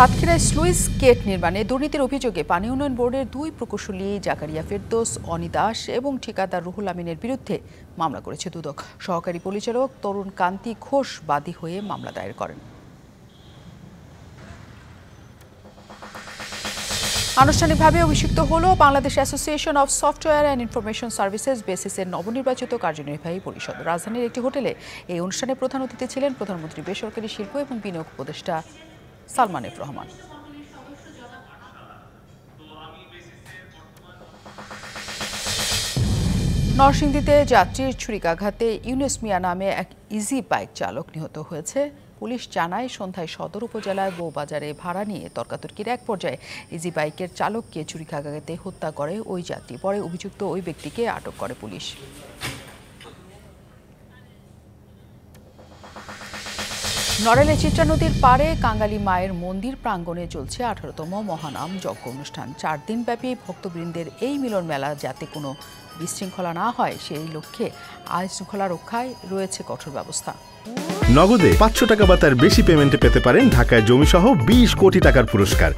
সাতক্ষীরায় sluice gate নির্মাণে দুর্নীতির অভিযোগে পানি উন্নয়ন বোর্ডের দুই প্রকৌশলী জাকারিয়া ফেরদৌস, অনি দাস এবং ঠিকাদার রুহুল আমিনের বিরুদ্ধে মামলা করেছে দুদক। সহকারী পরিচালক তরুণ কান্তি ঘোষ বাদী হয়ে মামলা দায়ের করেন। আনুষ্ঠানিকভাবে অভিষিক্ত হল Bangladesh association of software and information services বেসিসের নবনির্বাচিত কার্যনির্বাহী পরিষদ। রাজধানীর একটি হোটেলে এই অনুষ্ঠানে প্রধান অতিথি ছিলেন প্রধানমন্ত্রী বেসরকারি শিল্প এবং বিনিয়োগ উপদেষ্টা সালমান এফ রহমান। নরসিংদীতে যাত্রীর ছুরিকাঘাতে ইউনুস মিয়া নামে এক ইজি বাইক চালক নিহত হয়েছে। পুলিশ জানায়, সন্ধ্যায় সদর উপজেলার বউবাজারে ভাড়া নিয়ে তর্কাতর্কির এক পর্যায়ে ইজি বাইকের চালককে ছুরিকাঘাতে হত্যা করে ওই যাত্রী। পরে অভিযুক্ত ওই ব্যক্তিকে আটক করে পুলিশ। নড়াইলে চিত্রা নদীর পাড়ে কাঙ্গালী মায়ের মন্দির প্রাঙ্গণে চলছে 18তম মহানাম যজ্ঞ অনুষ্ঠান। 4 দিনব্যাপী ভক্তবৃন্দের এই মিলন মেলা যাতে কোনো বিশৃঙ্খলা না হয় সেই লক্ষ্যে আইন শৃঙ্খলা রক্ষায় রয়েছে কঠোর ব্যবস্থা। নগদে 500 টাকা বা তার বেশি পেমেন্টে পেতে পারেন ঢাকায় জমিসহ 20 কোটি টাকার পুরস্কার।